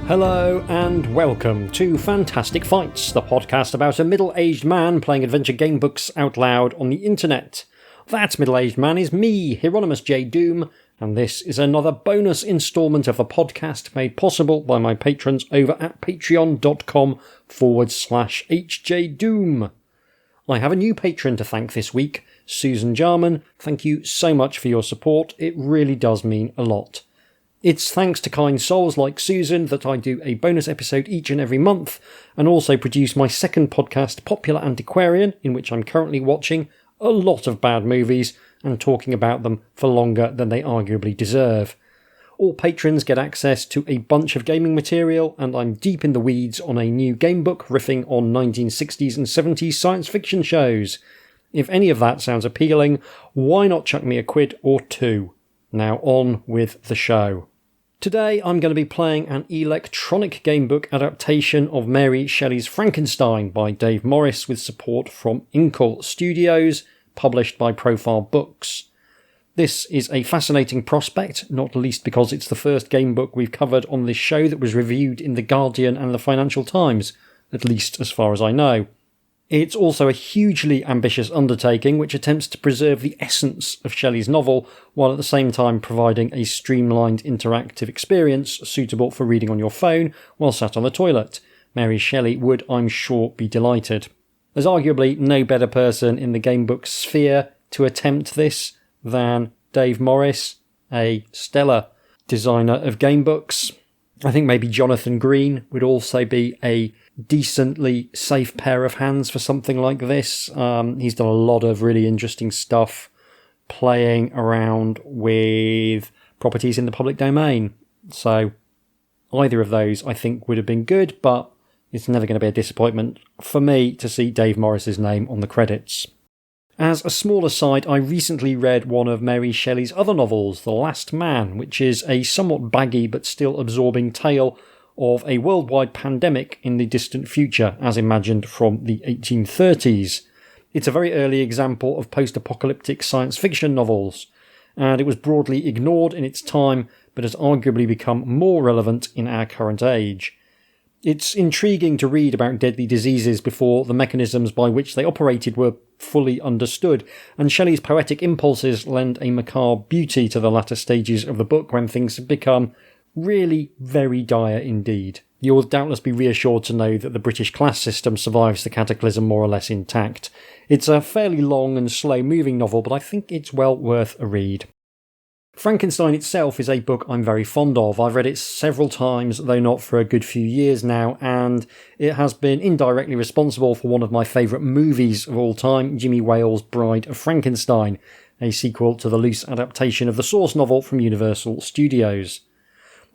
Hello and welcome to Fantastic Fights, the podcast about a middle-aged man playing adventure game books out loud on the internet. That middle-aged man is me, Hieronymus J. Doom, and this is another bonus instalment of the podcast made possible by my patrons over at patreon.com/HJDoom. I have a new patron to thank this week, Susan Jarman. Thank you so much for your support, it really does mean a lot. It's thanks to kind souls like Susan that I do a bonus episode each and every month, and also produce my second podcast, Popular Antiquarian, in which I'm currently watching a lot of bad movies and talking about them for longer than they arguably deserve. All patrons get access to a bunch of gaming material, and I'm deep in the weeds on a new gamebook riffing on 1960s and 70s science fiction shows. If any of that sounds appealing, why not chuck me a quid or two? Now on with the show. Today I'm going to be playing an electronic gamebook adaptation of Mary Shelley's Frankenstein by Dave Morris with support from Inkle Studios, published by Profile Books. This is a fascinating prospect, not least because it's the first gamebook we've covered on this show that was reviewed in The Guardian and the Financial Times, at least as far as I know. It's also a hugely ambitious undertaking which attempts to preserve the essence of Shelley's novel while at the same time providing a streamlined interactive experience suitable for reading on your phone while sat on the toilet. Mary Shelley would, I'm sure, be delighted. There's arguably no better person in the gamebook sphere to attempt this than Dave Morris, a stellar designer of gamebooks. I think maybe Jonathan Green would also be a decently safe pair of hands for something like this. He's done a lot of really interesting stuff playing around with properties in the public domain. So either of those I think would have been good, but it's never going to be a disappointment for me to see Dave Morris's name on the credits. As a small aside, I recently read one of Mary Shelley's other novels, The Last Man, which is a somewhat baggy but still absorbing tale of a worldwide pandemic in the distant future, as imagined from the 1830s. It's a very early example of post-apocalyptic science fiction novels, and it was broadly ignored in its time, but has arguably become more relevant in our current age. It's intriguing to read about deadly diseases before the mechanisms by which they operated were fully understood, and Shelley's poetic impulses lend a macabre beauty to the latter stages of the book when things have become really very dire indeed. You'll doubtless be reassured to know that the British class system survives the cataclysm more or less intact. It's a fairly long and slow-moving novel, but I think it's well worth a read. Frankenstein itself is a book I'm very fond of. I've read it several times, though not for a good few years now, and it has been indirectly responsible for one of my favourite movies of all time, Jimmy Wales' Bride of Frankenstein, a sequel to the loose adaptation of the source novel from Universal Studios.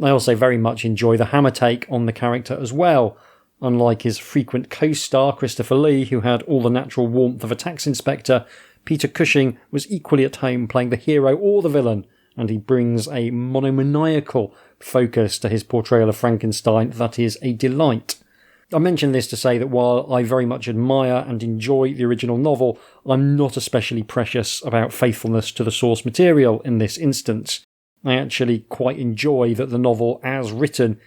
I also very much enjoy the Hammer take on the character as well. Unlike his frequent co-star Christopher Lee, who had all the natural warmth of a tax inspector, Peter Cushing was equally at home playing the hero or the villain, and he brings a monomaniacal focus to his portrayal of Frankenstein that is a delight. I mention this to say that while I very much admire and enjoy the original novel, I'm not especially precious about faithfulness to the source material in this instance. I actually quite enjoy that the novel, as written,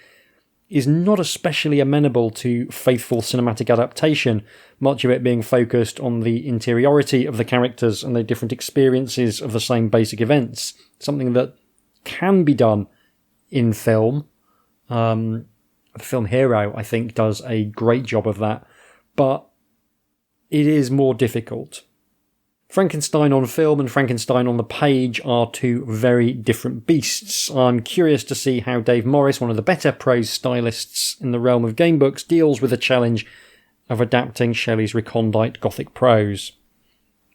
is not especially amenable to faithful cinematic adaptation, much of it being focused on the interiority of the characters and their different experiences of the same basic events, something that can be done in film. The film Hero, I think, does a great job of that, but it is more difficult. Frankenstein on film and Frankenstein on the page are two very different beasts. I'm curious to see how Dave Morris, one of the better prose stylists in the realm of gamebooks, deals with the challenge of adapting Shelley's recondite Gothic prose.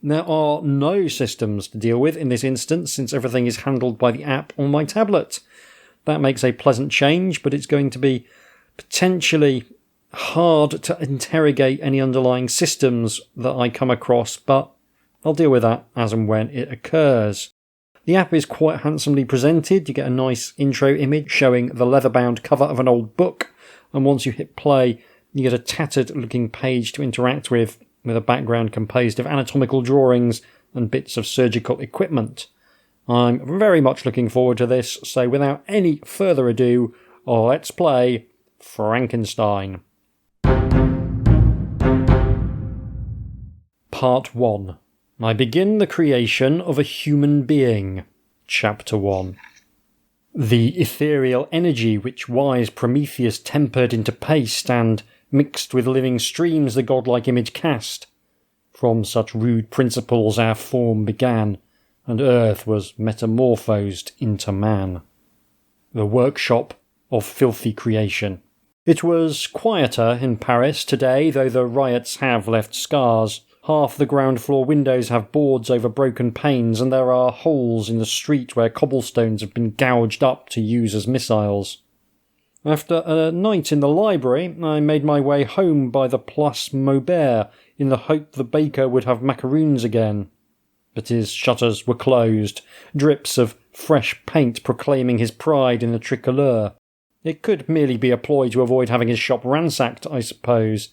There are no systems to deal with in this instance, since everything is handled by the app on my tablet. That makes a pleasant change, but it's going to be potentially hard to interrogate any underlying systems that I come across, but I'll deal with that as and when it occurs. The app is quite handsomely presented. You get a nice intro image showing the leather-bound cover of an old book, and once you hit play, you get a tattered-looking page to interact with a background composed of anatomical drawings and bits of surgical equipment. I'm very much looking forward to this, so without any further ado, let's play Frankenstein. Part 1. I begin the creation of a human being. Chapter 1. The ethereal energy which wise Prometheus tempered into paste and mixed with living streams the godlike image cast. From such rude principles our form began, and earth was metamorphosed into man. The workshop of filthy creation. It was quieter in Paris today, though the riots have left scars. Half the ground floor windows have boards over broken panes, and there are holes in the street where cobblestones have been gouged up to use as missiles. After a night in the library, I made my way home by the Place Maubert in the hope the baker would have macaroons again. But his shutters were closed, drips of fresh paint proclaiming his pride in the tricolour. It could merely be a ploy to avoid having his shop ransacked, I suppose.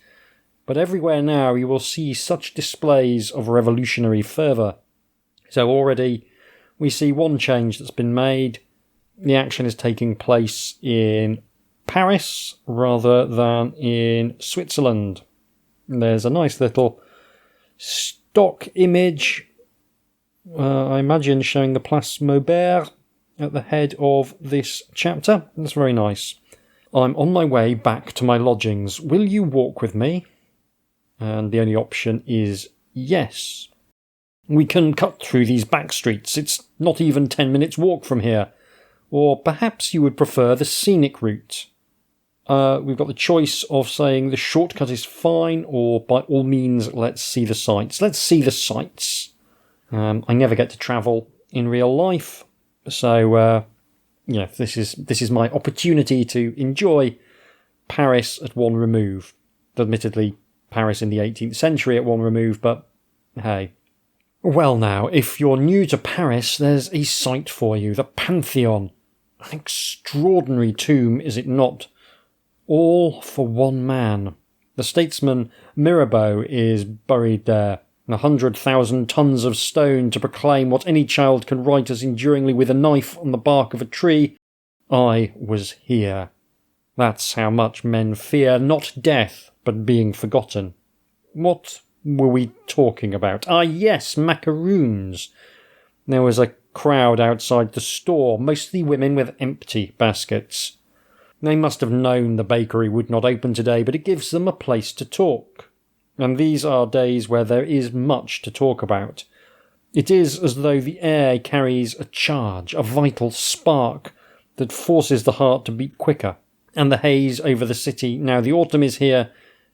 But everywhere now you will see such displays of revolutionary fervour. So already we see one change that's been made. The action is taking place in Paris rather than in Switzerland. There's a nice little stock image, I imagine showing the Place Maubert at the head of this chapter. That's very nice. I'm on my way back to my lodgings. Will you walk with me? And the only option is yes. We can cut through these back streets. It's not even 10 minutes walk from here. Or perhaps you would prefer the scenic route. We've got the choice of saying the shortcut is fine, or by all means, let's see the sights. Let's see the sights. I never get to travel in real life, so this is my opportunity to enjoy Paris at one remove. Admittedly, Paris in the 18th century at one remove, but hey. Well now, if you're new to Paris, there's a sight for you, the Pantheon. An extraordinary tomb, is it not? All for one man. The statesman Mirabeau is buried there. 100,000 tons of stone to proclaim what any child can write as enduringly with a knife on the bark of a tree. I was here. That's how much men fear not death, but being forgotten. What were we talking about? Ah, yes, macaroons. There was a crowd outside the store, mostly women with empty baskets. They must have known the bakery would not open today, but it gives them a place to talk. And these are days where there is much to talk about. It is as though the air carries a charge, a vital spark, that forces the heart to beat quicker. And the haze over the city, now the autumn is here,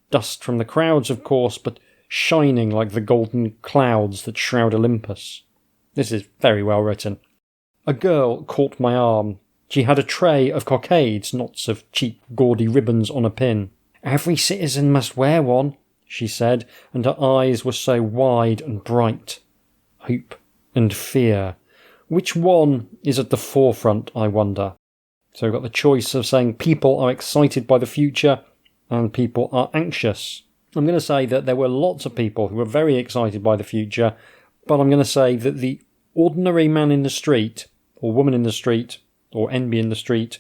dust from the crowds of course, but shining like the golden clouds that shroud Olympus. This is very well written. A girl caught my arm. She had a tray of cockades, knots of cheap gaudy ribbons on a pin. "Every citizen must wear one," she said, and her eyes were so wide and bright. Hope and fear. Which one is at the forefront, I wonder? So we've got the choice of saying people are excited by the future and people are anxious. I'm going to say that there were lots of people who were very excited by the future, but I'm going to say that the ordinary man in the street, or woman in the street, or enby in the street,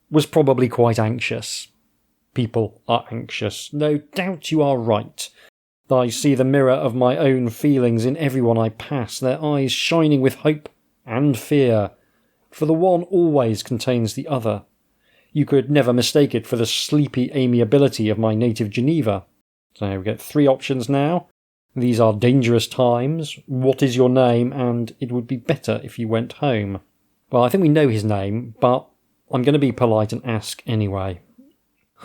was probably quite anxious. People are anxious. No doubt you are right. I see the mirror of my own feelings in everyone I pass, their eyes shining with hope and fear, for the one always contains the other. You could never mistake it for the sleepy amiability of my native Geneva. So we get 3 options now. These are dangerous times, what is your name, and it would be better if you went home. Well, I think we know his name, but I'm going to be polite and ask anyway.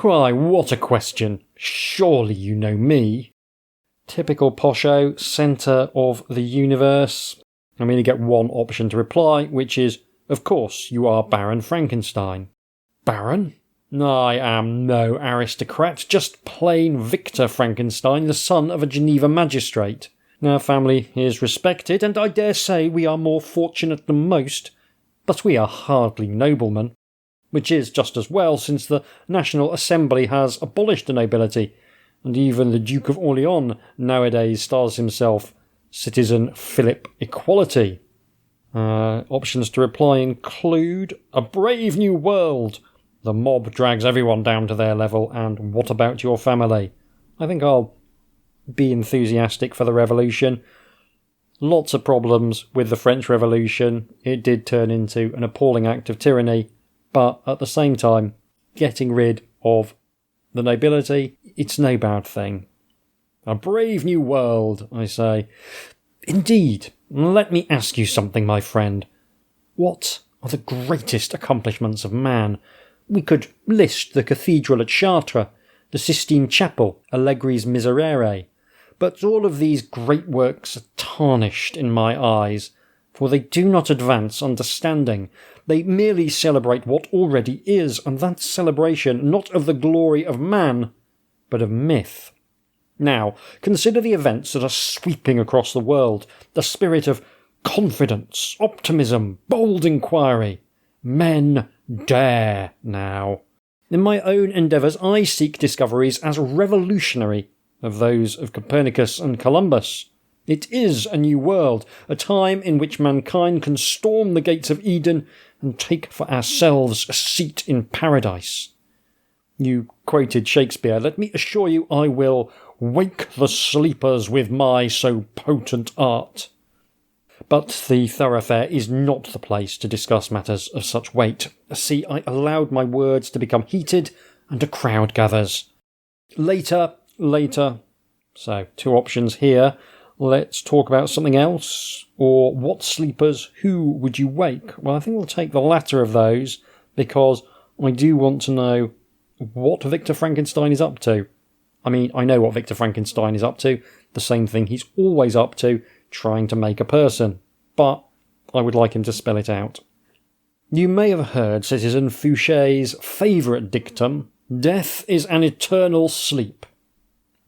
Why, what a question. Surely you know me. Typical posho, centre of the universe. I'm going to get one option to reply, which is, of course, you are Baron Frankenstein. Baron? I am no aristocrat, just plain Victor Frankenstein, the son of a Geneva magistrate. Our family is respected, and I dare say we are more fortunate than most, but we are hardly noblemen. Which is just as well, since the National Assembly has abolished the nobility, and even the Duke of Orleans nowadays styles himself Citizen Philip Equality. Options to reply include a brave new world, The mob drags everyone down to their level, and what about your family? I think I'll be enthusiastic for the revolution. Lots of problems with the French Revolution. It did turn into an appalling act of tyranny, but at the same time, getting rid of the nobility, it's no bad thing. A brave new world, I say. Indeed. Let me ask you something, my friend. What are the greatest accomplishments of man? We could list the cathedral at Chartres, the Sistine Chapel, Allegri's Miserere, but all of these great works are tarnished in my eyes, for they do not advance understanding. They merely celebrate what already is, and that celebration not of the glory of man, but of myth. Now, consider the events that are sweeping across the world, the spirit of confidence, optimism, bold inquiry. Men dare now. In my own endeavours, I seek discoveries as revolutionary of those of Copernicus and Columbus. It is a new world, a time in which mankind can storm the gates of Eden and take for ourselves a seat in paradise. You quoted Shakespeare. Let me assure you I will wake the sleepers with my so potent art. But the thoroughfare is not the place to discuss matters of such weight. See, I allowed my words to become heated, and a crowd gathers. Later. So, 2 options here. Let's talk about something else. Or what sleepers, who would you wake? Well, I think we'll take the latter of those, because I do want to know what Victor Frankenstein is up to. I mean, I know what Victor Frankenstein is up to. The same thing he's always up to, trying to make a person. But I would like him to spell it out. You may have heard Citizen Fouché's favourite dictum, death is an eternal sleep.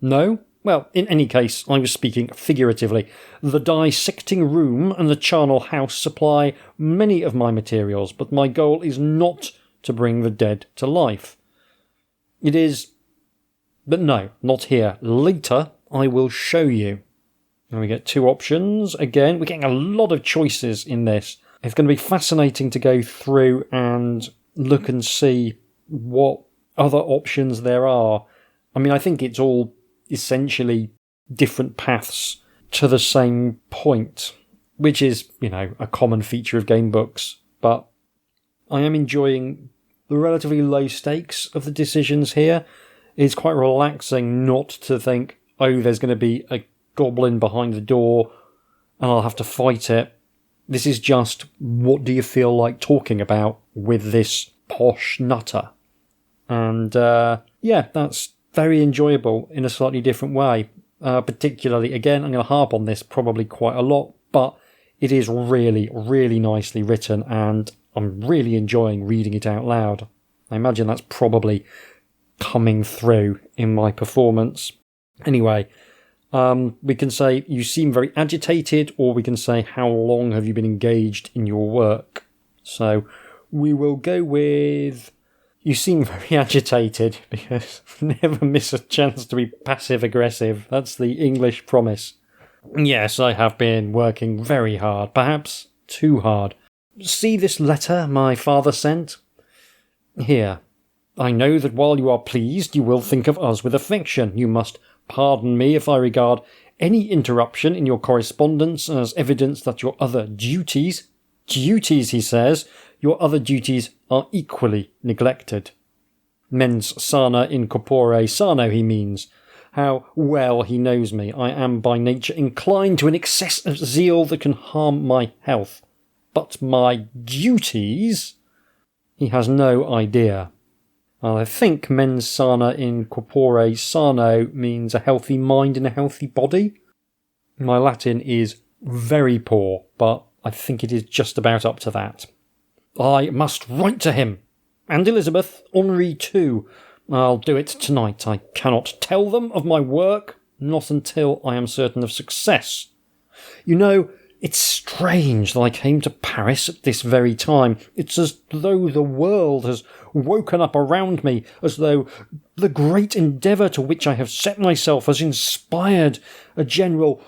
No? Well, in any case, I was speaking figuratively. The dissecting room and the charnel house supply many of my materials, but my goal is not to bring the dead to life. It is... But no, not here. Later, I will show you. And we get 2 options. Again, we're getting a lot of choices in this. It's going to be fascinating to go through and look and see what other options there are. I mean, I think it's all essentially different paths to the same point, which is, a common feature of game books. But I am enjoying the relatively low stakes of the decisions here. It's quite relaxing not to think, oh, there's going to be a goblin behind the door and I'll have to fight it. This is just, what do you feel like talking about with this posh nutter? And that's very enjoyable in a slightly different way. Particularly, again, I'm going to harp on this probably quite a lot, but it is really, really nicely written and I'm really enjoying reading it out loud. I imagine that's probably coming through in my performance. Anyway, we can say you seem very agitated, or we can say how long have you been engaged in your work. So we will go with you seem very agitated, because never miss a chance to be passive-aggressive. That's the English promise. Yes, I have been working very hard, perhaps too hard. See this letter my father sent? Here. I know that while you are pleased, you will think of us with affection. You must pardon me if I regard any interruption in your correspondence as evidence that your other duties, he says, your other duties are equally neglected. Mens sana in corpore sano, he means. How well he knows me. I am by nature inclined to an excess of zeal that can harm my health. But my duties? He has no idea. I think mens sana in corpore sano means a healthy mind in a healthy body. My Latin is very poor, but I think it is just about up to that. I must write to him. And Elizabeth, Henri too. I'll do it tonight. I cannot tell them of my work, not until I am certain of success. It's strange that I came to Paris at this very time. It's as though the world has woken up around me, as though the great endeavour to which I have set myself has inspired a general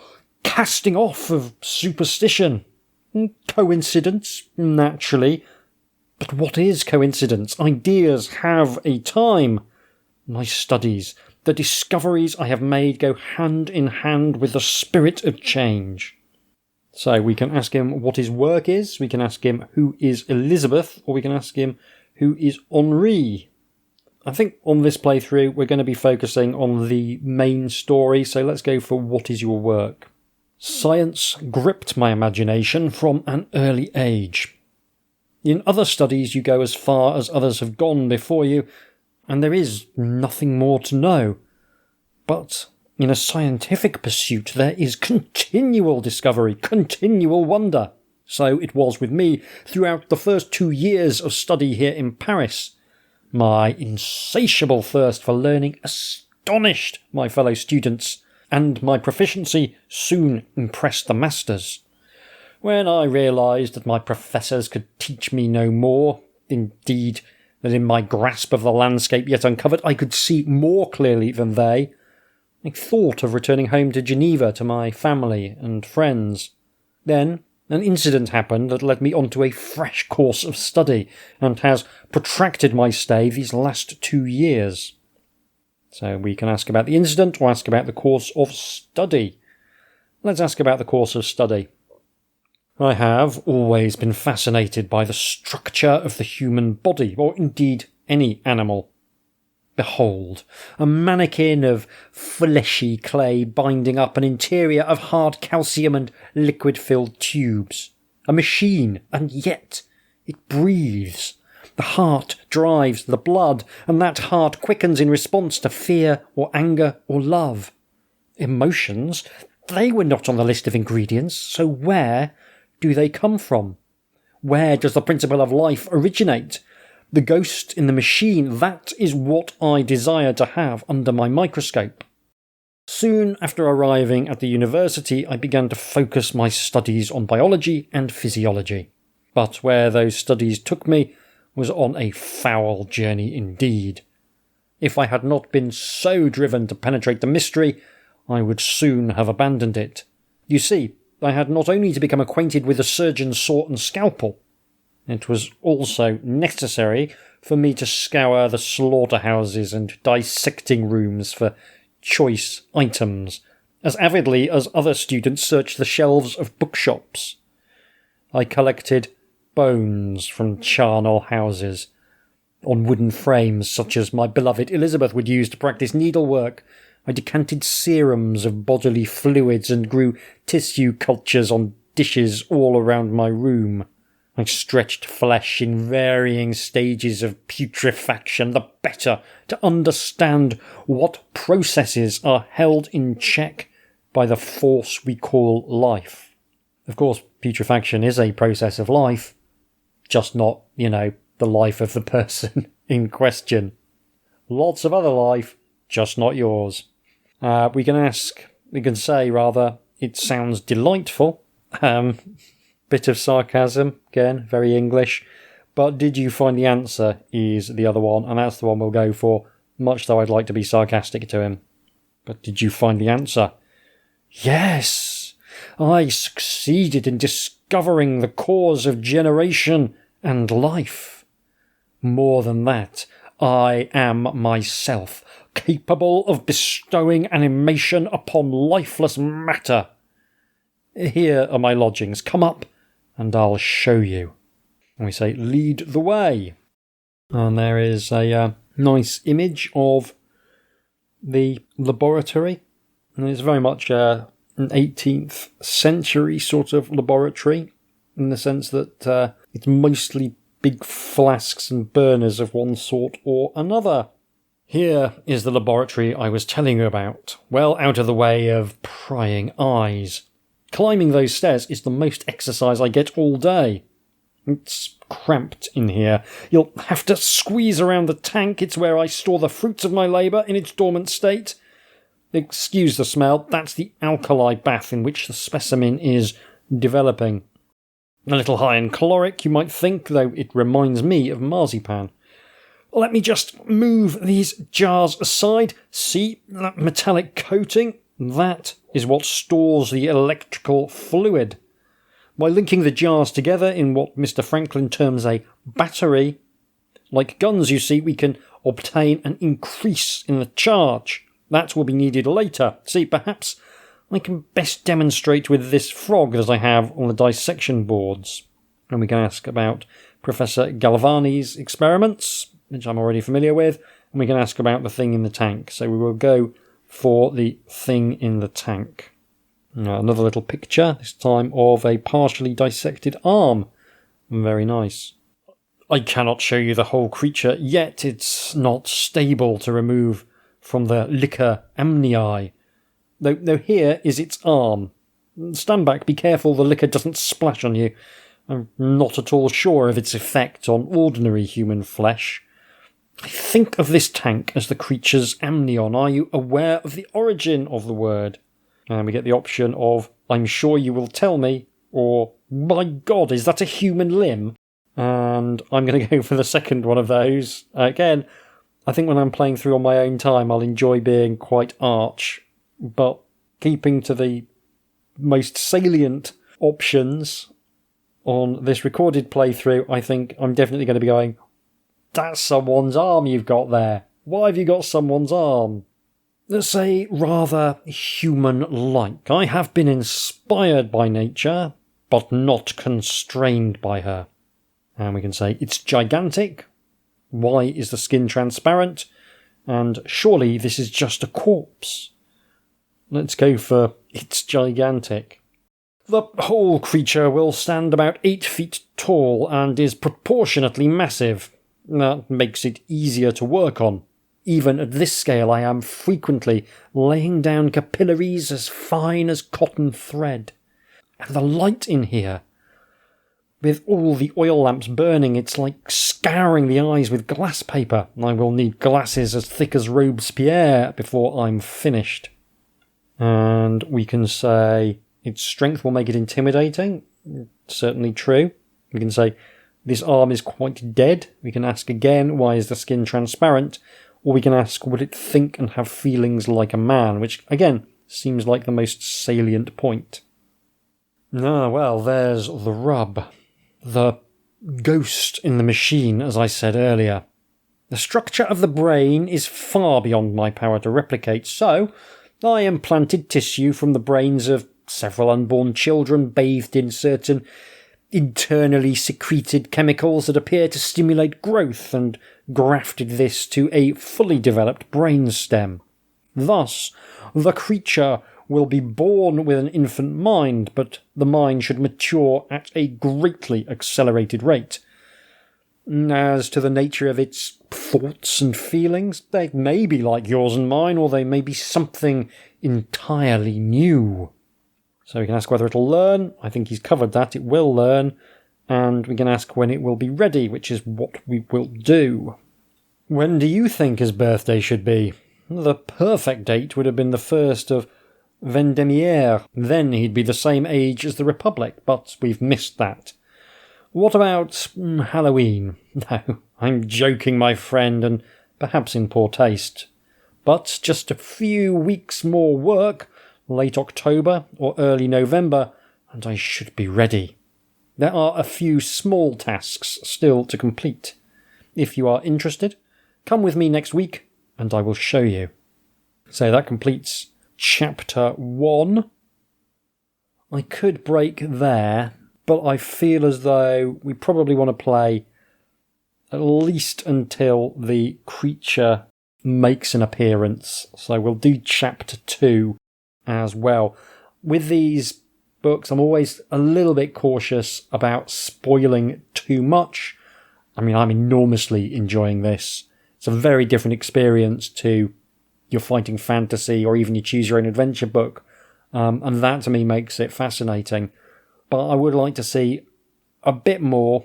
casting off of superstition. Coincidence, naturally. But what is coincidence? Ideas have a time. My studies, the discoveries I have made go hand in hand with the spirit of change. So we can ask him what his work is, we can ask him who is Elizabeth, or we can ask him who is Henri. I think on this playthrough we're going to be focusing on the main story, so let's go for what is your work. Science gripped my imagination from an early age. In other studies you go as far as others have gone before you, and there is nothing more to know. But in a scientific pursuit there is continual discovery, continual wonder. So it was with me throughout the first 2 years of study here in Paris. My insatiable thirst for learning astonished my fellow students, and my proficiency soon impressed the masters. When I realised that my professors could teach me no more, indeed, that in my grasp of the landscape yet uncovered I could see more clearly than they, I thought of returning home to Geneva to my family and friends. Then an incident happened that led me onto a fresh course of study, and has protracted my stay these last 2 years. So we can ask about the incident or ask about the course of study. Let's ask about the course of study. I have always been fascinated by the structure of the human body, or indeed any animal. Behold, a mannequin of fleshy clay binding up an interior of hard calcium and liquid-filled tubes. A machine, and yet it breathes. The heart drives the blood, and that heart quickens in response to fear or anger or love. Emotions, they were not on the list of ingredients, so where do they come from? Where does the principle of life originate? The ghost in the machine, that is what I desire to have under my microscope. Soon after arriving at the university, I began to focus my studies on biology and physiology. But where those studies took me was on a foul journey indeed. If I had not been so driven to penetrate the mystery, I would soon have abandoned it. You see, I had not only to become acquainted with the surgeon's saw and scalpel, it was also necessary for me to scour the slaughterhouses and dissecting rooms for choice items, as avidly as other students searched the shelves of bookshops. I collected bones from charnel houses, on wooden frames such as my beloved Elizabeth would use to practice needlework. I decanted serums of bodily fluids and grew tissue cultures on dishes all around my room. I stretched flesh in varying stages of putrefaction, the better to understand what processes are held in check by the force we call life. Of course, putrefaction is a process of life, just not, the life of the person in question. Lots of other life, just not yours. We can say, it sounds delightful. Bit of sarcasm, again, very English. But did you find the answer is the other one, and that's the one we'll go for, much though I'd like to be sarcastic to him. But did you find the answer? Yes! I succeeded in discovering the cause of generation and life. More than that, I am myself capable of bestowing animation upon lifeless matter. Here are my lodgings. Come up, and I'll show you. And we say, lead the way. And there is a nice image of the laboratory. And it's very much an 18th century sort of laboratory, in the sense that it's mostly big flasks and burners of one sort or another. Here is the laboratory I was telling you about, well out of the way of prying eyes. Climbing those stairs is the most exercise I get all day. It's cramped in here. You'll have to squeeze around the tank. It's where I store the fruits of my labour in its dormant state. Excuse the smell. That's the alkali bath in which the specimen is developing. A little high in caloric, you might think, though it reminds me of marzipan. Let me just move these jars aside. See that metallic coating? That is what stores the electrical fluid. By linking the jars together in what Mr. Franklin terms a battery, like guns you see, we can obtain an increase in the charge. That will be needed later. See, perhaps I can best demonstrate with this frog that I have on the dissection boards. And we can ask about Professor Galvani's experiments, which I'm already familiar with, and we can ask about the thing in the tank. So we will go for the thing in the tank. Now, another little picture, this time of a partially dissected arm. Very nice. I cannot show you the whole creature yet. It's not stable to remove from the liquor amnii. Though here is its arm. Stand back, be careful the liquor doesn't splash on you. I'm not at all sure of its effect on ordinary human flesh. I think of this tank as the creature's amnion. Are you aware of the origin of the word? And we get the option of, I'm sure you will tell me, or, my God, is that a human limb? And I'm going to go for the second one of those. Again, I think when I'm playing through on my own time, I'll enjoy being quite arch. But keeping to the most salient options on this recorded playthrough, I think I'm definitely going to be going, that's someone's arm you've got there. Why have you got someone's arm? Let's say rather human-like. I have been inspired by nature, but not constrained by her. And we can say, it's gigantic. Why is the skin transparent? And surely this is just a corpse. Let's go for, it's gigantic. The whole creature will stand about 8 feet tall and is proportionately massive. That makes it easier to work on. Even at this scale, I am frequently laying down capillaries as fine as cotton thread. And the light in here, with all the oil lamps burning, it's like scouring the eyes with glass paper. I will need glasses as thick as Robespierre before I'm finished. And we can say its strength will make it intimidating. Certainly true. We can say this arm is quite dead. We can ask again, why is the skin transparent? Or we can ask, would it think and have feelings like a man? Which, again, seems like the most salient point. Ah, well, there's the rub. The ghost in the machine, as I said earlier. The structure of the brain is far beyond my power to replicate, so I implanted tissue from the brains of several unborn children bathed in certain internally secreted chemicals that appear to stimulate growth, and grafted this to a fully developed brainstem. Thus, the creature will be born with an infant mind, but the mind should mature at a greatly accelerated rate. As to the nature of its thoughts and feelings, they may be like yours and mine, or they may be something entirely new. So we can ask whether it'll learn. I think he's covered that. It will learn. And we can ask when it will be ready, which is what we will do. When do you think his birthday should be? The perfect date would have been the 1st of Vendemiaire. Then he'd be the same age as the Republic, but we've missed that. What about Halloween? No, I'm joking, my friend, and perhaps in poor taste. But just a few weeks more work, late October or early November, and I should be ready. There are a few small tasks still to complete. If you are interested, come with me next week, and I will show you. So that completes Chapter 1. I could break there, but I feel as though we probably want to play at least until the creature makes an appearance. So we'll do Chapter 2 as well. With these books, I'm always a little bit cautious about spoiling too much. I mean, I'm enormously enjoying this. It's a very different experience to your fighting fantasy or even your choose your own adventure book. And that to me makes it fascinating. But I would like to see a bit more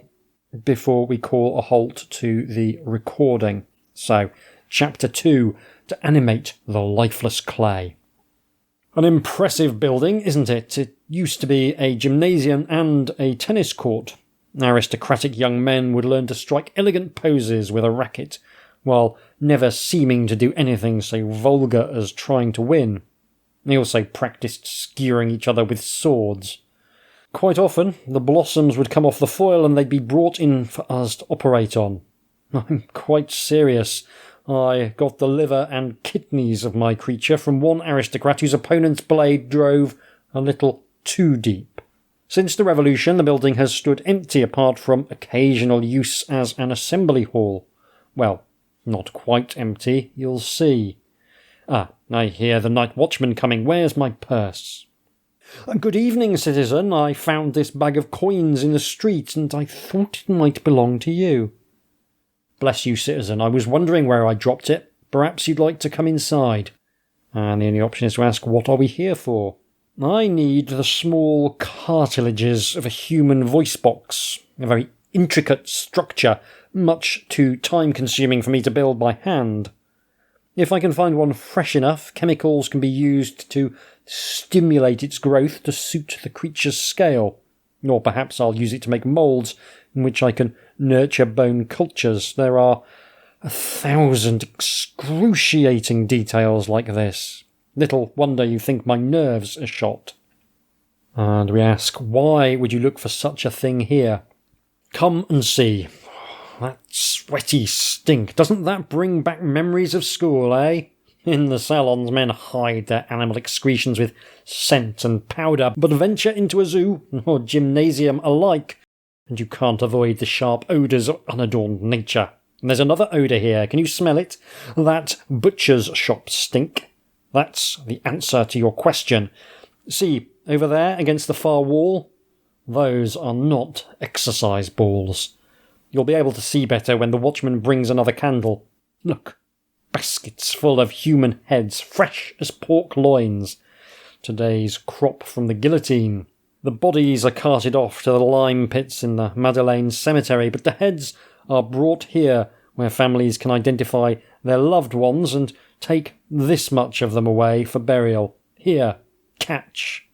before we call a halt to the recording. So, Chapter 2, to animate the lifeless clay. An impressive building, isn't it? It used to be a gymnasium and a tennis court. Aristocratic young men would learn to strike elegant poses with a racket, while never seeming to do anything so vulgar as trying to win. They also practised skewering each other with swords. Quite often, the blossoms would come off the foil and they'd be brought in for us to operate on. I'm quite serious. I got the liver and kidneys of my creature from one aristocrat whose opponent's blade drove a little too deep. Since the revolution, the building has stood empty apart from occasional use as an assembly hall. Well, not quite empty, you'll see. I hear the night watchman coming. Where's my purse? Good evening, citizen. I found this bag of coins in the street, and I thought it might belong to you. Bless you, citizen. I was wondering where I dropped it. Perhaps you'd like to come inside. And the only option is to ask, what are we here for? I need the small cartilages of a human voice box, a very intricate structure, much too time-consuming for me to build by hand. If I can find one fresh enough, chemicals can be used to stimulate its growth to suit the creature's scale. Or perhaps I'll use it to make moulds in which I can nurture bone cultures. There are 1,000 excruciating details like this. Little wonder you think my nerves are shot. And we ask, why would you look for such a thing here? Come and see. That sweaty stink, doesn't that bring back memories of school, eh? In the salons, men hide their animal excretions with scent and powder, but venture into a zoo or gymnasium alike, and you can't avoid the sharp odours of unadorned nature. And there's another odour here. Can you smell it? That butcher's shop stink. That's the answer to your question. See, over there, against the far wall, those are not exercise balls. You'll be able to see better when the watchman brings another candle. Look, baskets full of human heads, fresh as pork loins. Today's crop from the guillotine. The bodies are carted off to the lime pits in the Madeleine cemetery, but the heads are brought here where families can identify their loved ones and take this much of them away for burial. Here, catch.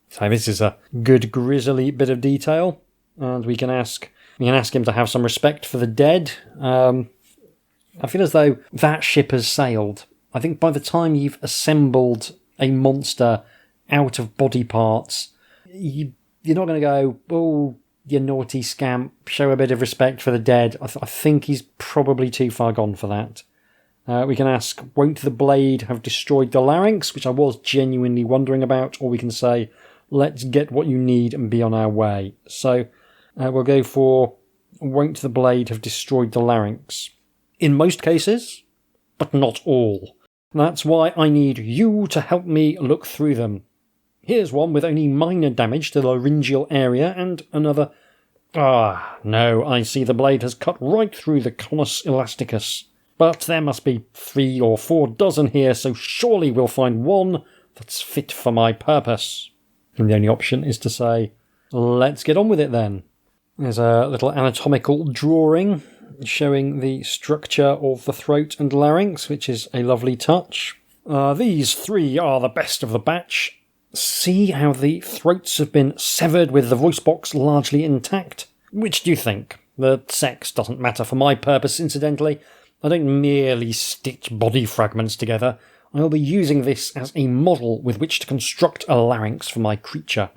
So this is a good grisly bit of detail, and we can ask him to have some respect for the dead. I feel as though that ship has sailed. I think by the time you've assembled a monster out of body parts, you're not going to go, oh, you naughty scamp, show a bit of respect for the dead. I think he's probably too far gone for that. We can ask, won't the blade have destroyed the larynx, which I was genuinely wondering about, or we can say, let's get what you need and be on our way. So we'll go for, won't the blade have destroyed the larynx? In most cases, but not all. That's why I need you to help me look through them. Here's one with only minor damage to the laryngeal area, and another... no, I see the blade has cut right through the conus elasticus. But there must be 3 or 4 dozen here, so surely we'll find one that's fit for my purpose. And the only option is to say, let's get on with it then. There's a little anatomical drawing showing the structure of the throat and larynx, which is a lovely touch. These 3 are the best of the batch. See how the throats have been severed with the voice box largely intact? Which do you think? The sex doesn't matter for my purpose, incidentally. I don't merely stitch body fragments together. I'll be using this as a model with which to construct a larynx for my creature.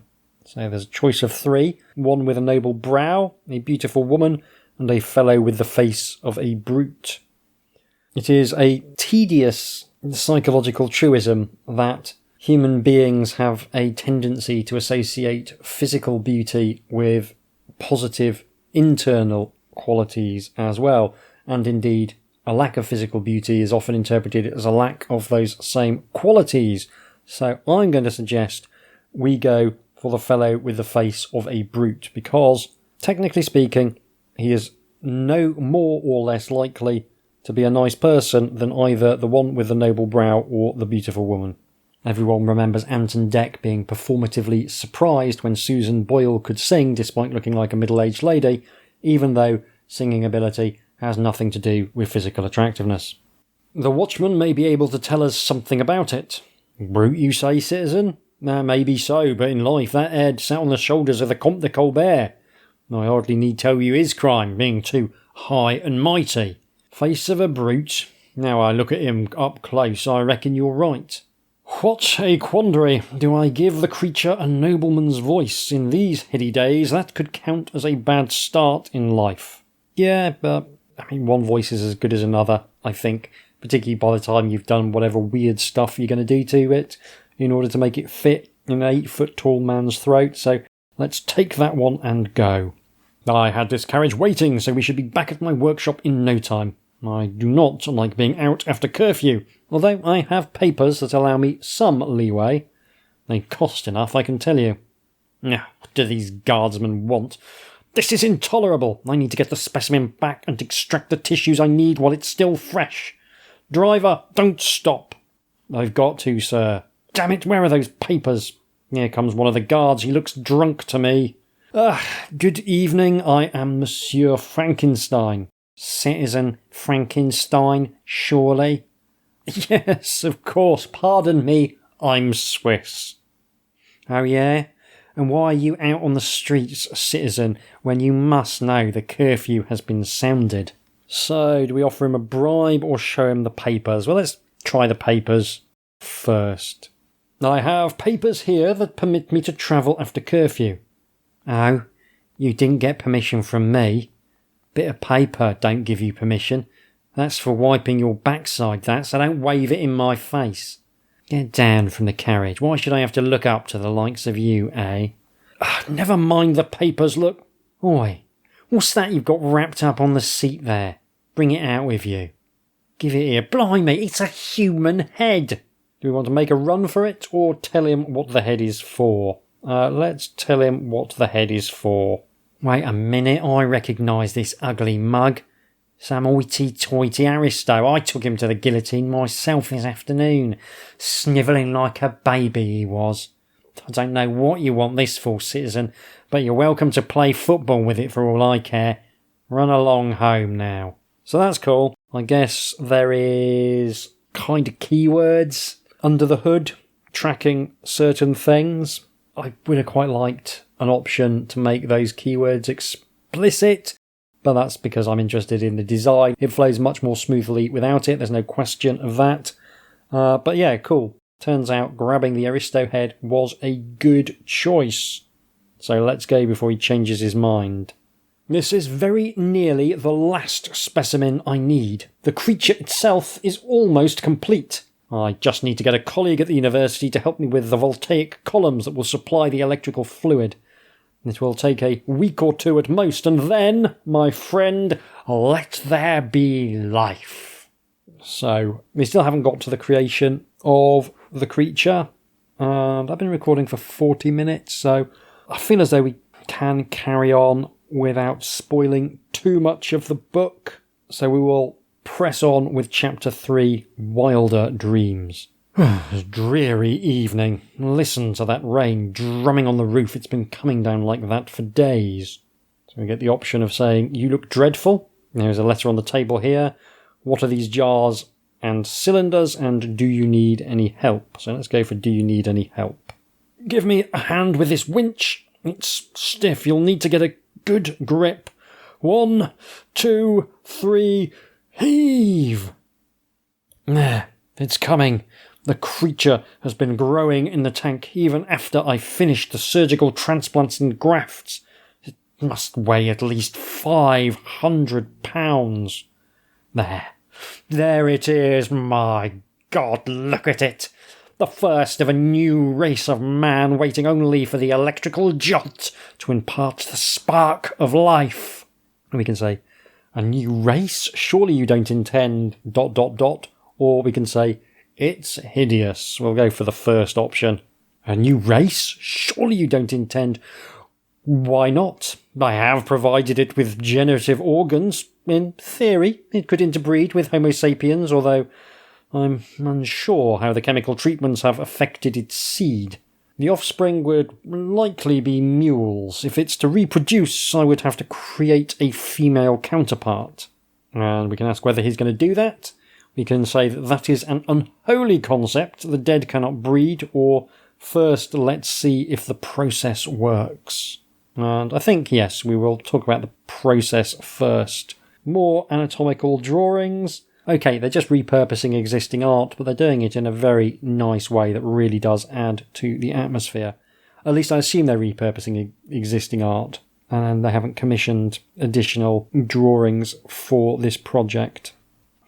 So there's a choice of 3. One with a noble brow, a beautiful woman, and a fellow with the face of a brute. It is a tedious psychological truism that human beings have a tendency to associate physical beauty with positive internal qualities as well, and indeed a lack of physical beauty is often interpreted as a lack of those same qualities. So I'm going to suggest we go for the fellow with the face of a brute, because, technically speaking, he is no more or less likely to be a nice person than either the one with the noble brow or the beautiful woman. Everyone remembers Anton Deck being performatively surprised when Susan Boyle could sing despite looking like a middle-aged lady, even though singing ability has nothing to do with physical attractiveness. The watchman may be able to tell us something about it. Brute, you say, citizen? Maybe so, but in life that head sat on the shoulders of the Comte de Colbert. I hardly need tell you his crime, being too high and mighty. Face of a brute. Now I look at him up close, I reckon you're right. What a quandary. Do I give the creature a nobleman's voice? In these heady days, that could count as a bad start in life. Yeah, but, one voice is as good as another, I think, particularly by the time you've done whatever weird stuff you're going to do to it in order to make it fit in an 8-foot-tall man's throat, so let's take that one and go. I had this carriage waiting, so we should be back at my workshop in no time. I do not like being out after curfew, although I have papers that allow me some leeway. They cost enough, I can tell you. Now, what do these guardsmen want? This is intolerable. I need to get the specimen back and extract the tissues I need while it's still fresh. Driver, don't stop. I've got to, sir. Damn it, where are those papers? Here comes one of the guards. He looks drunk to me. Good evening. I am Monsieur Frankenstein. Citizen Frankenstein, surely? Yes, of course. Pardon me. I'm Swiss. Oh, yeah? And why are you out on the streets, citizen, when you must know the curfew has been sounded? So, do we offer him a bribe or show him the papers? Well, let's try the papers first. I have papers here that permit me to travel after curfew. Oh, you didn't get permission from me? Bit of paper don't give you permission. That's for wiping your backside, so don't wave it in my face. Get down from the carriage. Why should I have to look up to the likes of you, eh? Never mind the papers, look. Oi, what's that you've got wrapped up on the seat there? Bring it out with you. Give it here. Blimey, it's a human head. Do we want to make a run for it, or tell him what the head is for? Let's tell him what the head is for. Wait a minute, I recognise this ugly mug. Some hoity-toity aristo. I took him to the guillotine myself this afternoon. Snivelling like a baby he was. I don't know what you want this for, citizen, but you're welcome to play football with it for all I care. Run along home now. So that's cool. I guess there is kind of keywords under the hood, tracking certain things. I would have quite liked an option to make those keywords explicit, but that's because I'm interested in the design. It flows much more smoothly without it, there's no question of that. But yeah, cool. Turns out grabbing the Aristo head was a good choice. So let's go before he changes his mind. This is very nearly the last specimen I need. The creature itself is almost complete. I just need to get a colleague at the university to help me with the voltaic columns that will supply the electrical fluid. It will take a week or two at most, and then, my friend, let there be life. So, we still haven't got to the creation of the creature, and I've been recording for 40 minutes, so I feel as though we can carry on without spoiling too much of the book. So we will press on with Chapter 3, Wilder Dreams. Dreary evening. Listen to that rain drumming on the roof. It's been coming down like that for days. So we get the option of saying, you look dreadful. There's a letter on the table here. What are these jars and cylinders, and do you need any help? So let's go for do you need any help. Give me a hand with this winch. It's stiff. You'll need to get a good grip. 1, 2, 3, heave! There, it's coming. The creature has been growing in the tank even after I finished the surgical transplants and grafts. It must weigh at least 500 pounds. There it is. My God, look at it. The first of a new race of man waiting only for the electrical jolt to impart the spark of life. We can say, a new race? Surely you don't intend ... Or we can say, it's hideous. We'll go for the first option. A new race? Surely you don't intend... Why not? I have provided it with generative organs. In theory, it could interbreed with Homo sapiens, although I'm unsure how the chemical treatments have affected its seed. The offspring would likely be mules. If it's to reproduce, I would have to create a female counterpart. And we can ask whether he's going to do that. We can say that that is an unholy concept, the dead cannot breed, or first let's see if the process works. And I think, yes, we will talk about the process first. More anatomical drawings. Okay, they're just repurposing existing art, but they're doing it in a very nice way that really does add to the atmosphere. At least I assume they're repurposing existing art, and they haven't commissioned additional drawings for this project.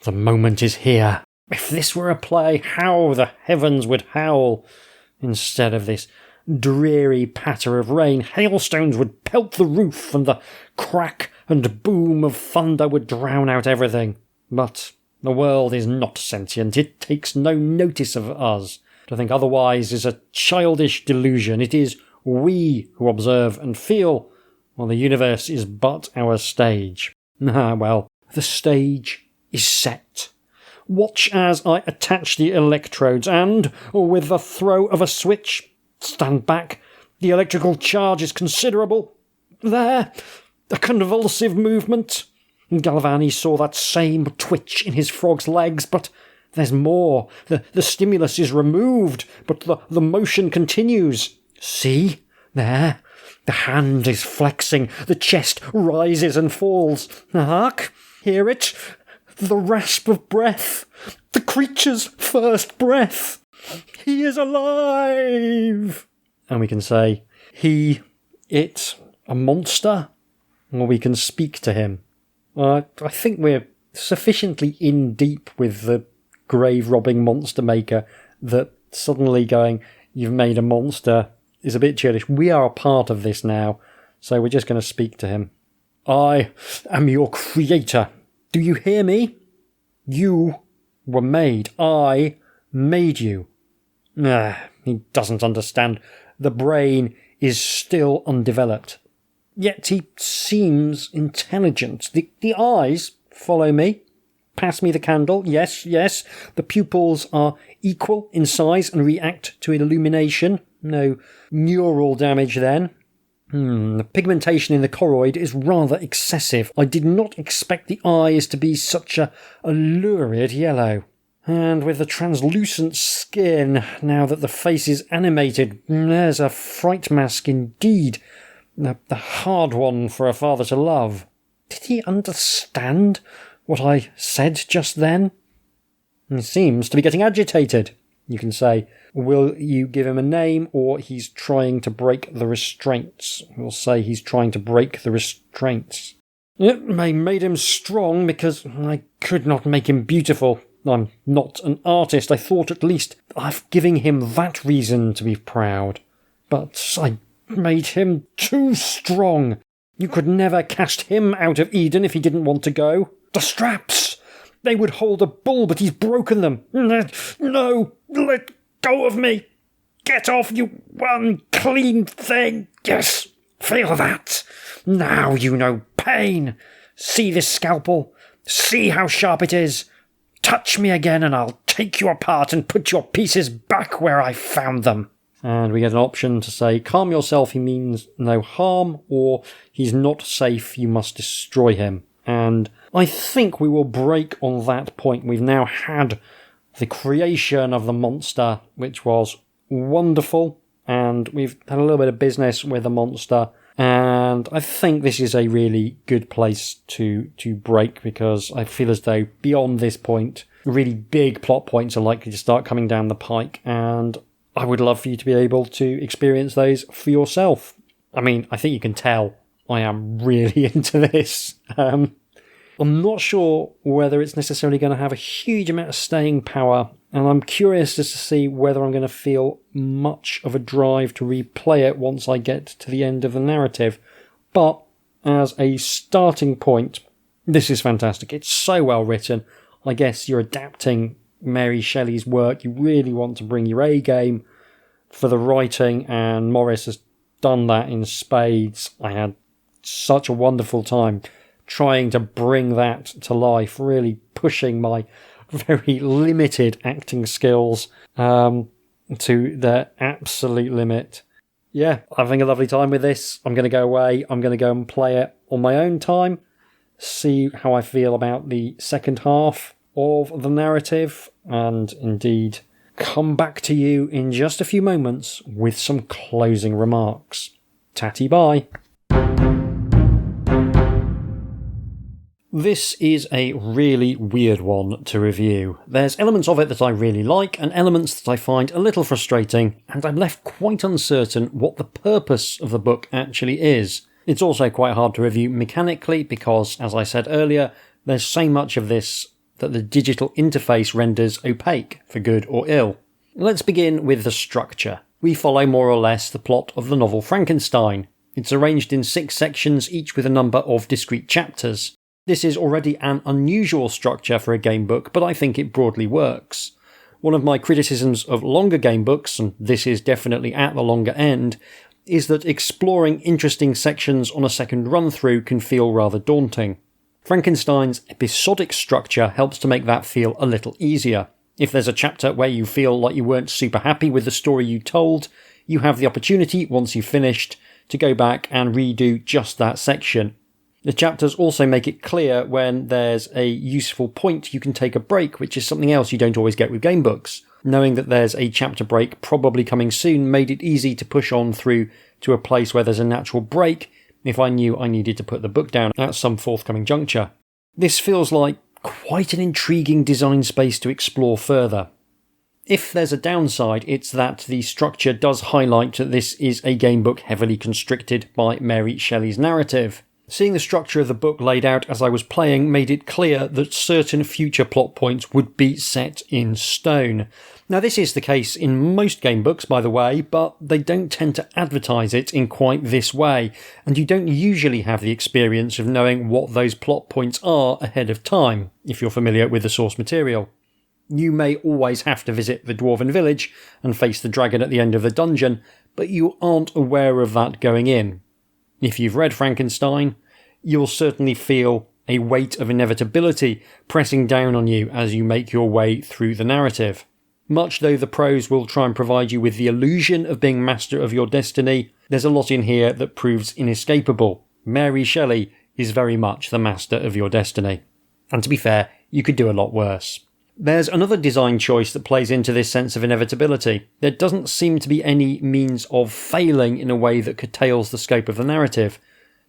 The moment is here. If this were a play, how the heavens would howl. Instead of this dreary patter of rain, hailstones would pelt the roof, and the crack and boom of thunder would drown out everything. But the world is not sentient. It takes no notice of us. To think otherwise is a childish delusion. It is we who observe and feel, while the universe is but our stage. Ah, well, the stage is set. Watch as I attach the electrodes and, with the throw of a switch, stand back. The electrical charge is considerable. There, a convulsive movement. Galvani saw that same twitch in his frog's legs, but there's more. The stimulus is removed, but the motion continues. See? There. The hand is flexing. The chest rises and falls. Hark! Hear it? The rasp of breath. The creature's first breath. He is alive! And we can say, he, it, a monster? Or we can speak to him. I think we're sufficiently in deep with the grave-robbing monster maker that suddenly going, you've made a monster, is a bit childish. We are a part of this now, so we're just going to speak to him. I am your creator. Do you hear me? You were made. I made you. He doesn't understand. The brain is still undeveloped. Yet he seems intelligent. The eyes follow me. Pass me the candle. Yes, yes. The pupils are equal in size and react to illumination. No neural damage then. The pigmentation in the choroid is rather excessive. I did not expect the eyes to be such a lurid yellow. And with the translucent skin, now that the face is animated, there's a fright mask indeed. The hard one for a father to love. Did he understand what I said just then? He seems to be getting agitated. You can say, will you give him a name, or he's trying to break the restraints? We'll say he's trying to break the restraints. I made him strong because I could not make him beautiful. I'm not an artist. I thought at least of giving him that reason to be proud. But I made him too strong. You could never cast him out of Eden if he didn't want to go. The straps! They would hold a bull, but he's broken them. No! Let go of me! Get off, you unclean thing! Yes! Feel that! Now you know pain! See this scalpel? See how sharp it is? Touch me again and I'll take you apart and put your pieces back where I found them. And we get an option to say, calm yourself, he means no harm, or he's not safe, you must destroy him. And I think we will break on that point. We've now had the creation of the monster, which was wonderful, and we've had a little bit of business with the monster, and I think this is a really good place to break, because I feel as though beyond this point, really big plot points are likely to start coming down the pike, and I would love for you to be able to experience those for yourself. I mean, I think you can tell I am really into this. I'm not sure whether it's necessarily going to have a huge amount of staying power, and I'm curious as to see whether I'm going to feel much of a drive to replay it once I get to the end of the narrative. But as a starting point, this is fantastic. It's so well written. I guess you're adapting Mary Shelley's work. You really want to bring your A game for the writing, and Morris has done that in spades. I had such a wonderful time trying to bring that to life, really pushing my very limited acting skills to their absolute limit. Yeah, I'm having a lovely time with this. I'm going to go away. I'm going to go and play it on my own time, see how I feel about the second half of the narrative, and indeed come back to you in just a few moments with some closing remarks. Tatty bye. This is a really weird one to review. There's elements of it that I really like, and elements that I find a little frustrating, and I'm left quite uncertain what the purpose of the book actually is. It's also quite hard to review mechanically because, as I said earlier, there's so much of this that the digital interface renders opaque, for good or ill. Let's begin with the structure. We follow more or less the plot of the novel Frankenstein. It's arranged in 6 sections, each with a number of discrete chapters. This is already an unusual structure for a gamebook, but I think it broadly works. One of my criticisms of longer gamebooks, and this is definitely at the longer end, is that exploring interesting sections on a second run-through can feel rather daunting. Frankenstein's episodic structure helps to make that feel a little easier. If there's a chapter where you feel like you weren't super happy with the story you told, you have the opportunity, once you've finished, to go back and redo just that section. The chapters also make it clear when there's a useful point you can take a break, which is something else you don't always get with gamebooks. Knowing that there's a chapter break probably coming soon made it easy to push on through to a place where there's a natural break if I knew I needed to put the book down at some forthcoming juncture. This feels like quite an intriguing design space to explore further. If there's a downside, it's that the structure does highlight that this is a gamebook heavily constricted by Mary Shelley's narrative. Seeing the structure of the book laid out as I was playing made it clear that certain future plot points would be set in stone. Now, this is the case in most gamebooks, by the way, but they don't tend to advertise it in quite this way, and you don't usually have the experience of knowing what those plot points are ahead of time, if you're familiar with the source material. You may always have to visit the dwarven village and face the dragon at the end of the dungeon, but you aren't aware of that going in. If you've read Frankenstein, you'll certainly feel a weight of inevitability pressing down on you as you make your way through the narrative. Much though the prose will try and provide you with the illusion of being master of your destiny, there's a lot in here that proves inescapable. Mary Shelley is very much the master of your destiny. And to be fair, you could do a lot worse. There's another design choice that plays into this sense of inevitability. There doesn't seem to be any means of failing in a way that curtails the scope of the narrative.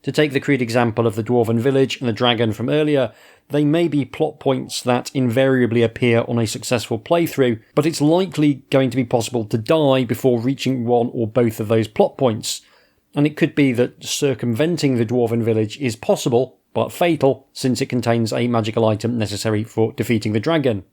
To take the crude example of the dwarven village and the dragon from earlier, they may be plot points that invariably appear on a successful playthrough, but it's likely going to be possible to die before reaching one or both of those plot points. And it could be that circumventing the dwarven village is possible, but fatal, since it contains a magical item necessary for defeating the dragon.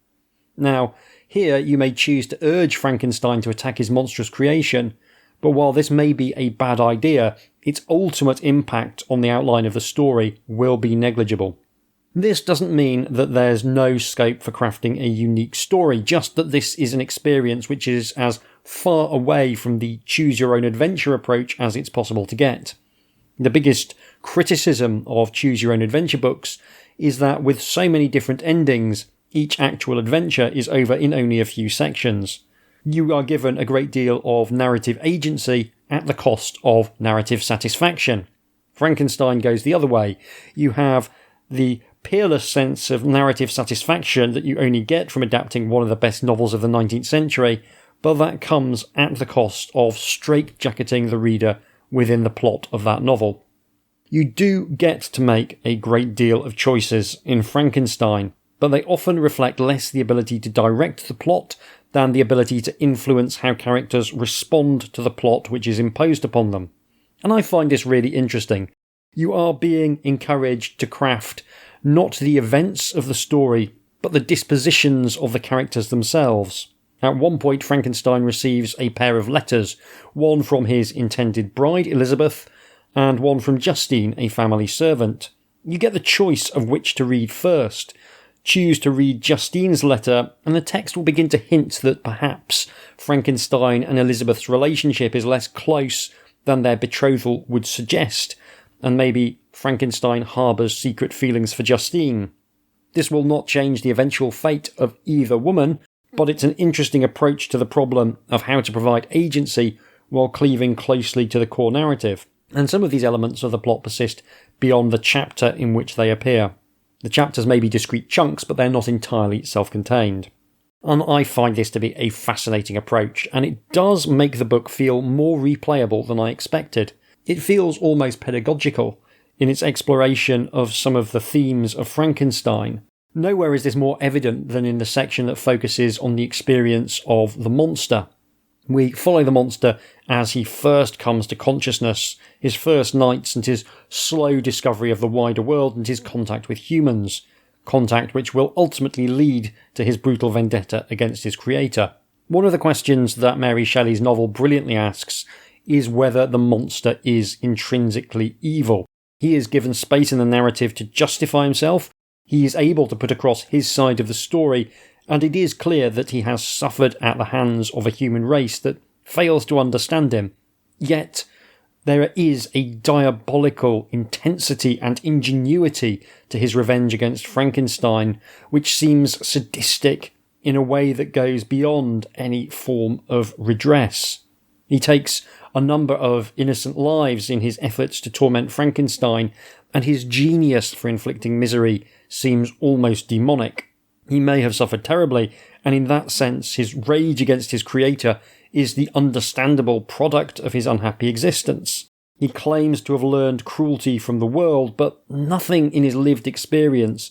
Now, here you may choose to urge Frankenstein to attack his monstrous creation, but while this may be a bad idea, its ultimate impact on the outline of the story will be negligible. This doesn't mean that there's no scope for crafting a unique story, just that this is an experience which is as far away from the choose-your-own-adventure approach as it's possible to get. The biggest criticism of choose-your-own-adventure books is that with so many different endings, each actual adventure is over in only a few sections. You are given a great deal of narrative agency at the cost of narrative satisfaction. Frankenstein goes the other way. You have the peerless sense of narrative satisfaction that you only get from adapting one of the best novels of the 19th century, but that comes at the cost of straitjacketing the reader within the plot of that novel. You do get to make a great deal of choices in Frankenstein, but they often reflect less the ability to direct the plot than the ability to influence how characters respond to the plot which is imposed upon them. And I find this really interesting. You are being encouraged to craft not the events of the story, but the dispositions of the characters themselves. At one point, Frankenstein receives a pair of letters, one from his intended bride, Elizabeth, and one from Justine, a family servant. You get the choice of which to read first. Choose to read Justine's letter, and the text will begin to hint that perhaps Frankenstein and Elizabeth's relationship is less close than their betrothal would suggest, and maybe Frankenstein harbours secret feelings for Justine. This will not change the eventual fate of either woman, but it's an interesting approach to the problem of how to provide agency while cleaving closely to the core narrative. And some of these elements of the plot persist beyond the chapter in which they appear. The chapters may be discrete chunks, but they're not entirely self-contained. And I find this to be a fascinating approach, and it does make the book feel more replayable than I expected. It feels almost pedagogical. in its exploration of some of the themes of Frankenstein. Nowhere is this more evident than in the section that focuses on the experience of the monster. We follow the monster as he first comes to consciousness, his first nights and his slow discovery of the wider world and his contact with humans, contact which will ultimately lead to his brutal vendetta against his creator. One of the questions that Mary Shelley's novel brilliantly asks is whether the monster is intrinsically evil. He is given space in the narrative to justify himself, he is able to put across his side of the story, and it is clear that he has suffered at the hands of a human race that fails to understand him. Yet, there is a diabolical intensity and ingenuity to his revenge against Frankenstein, which seems sadistic in a way that goes beyond any form of redress. He takes a number of innocent lives in his efforts to torment Frankenstein, and his genius for inflicting misery seems almost demonic. He may have suffered terribly, and in that sense his rage against his creator is the understandable product of his unhappy existence. He claims to have learned cruelty from the world, but nothing in his lived experience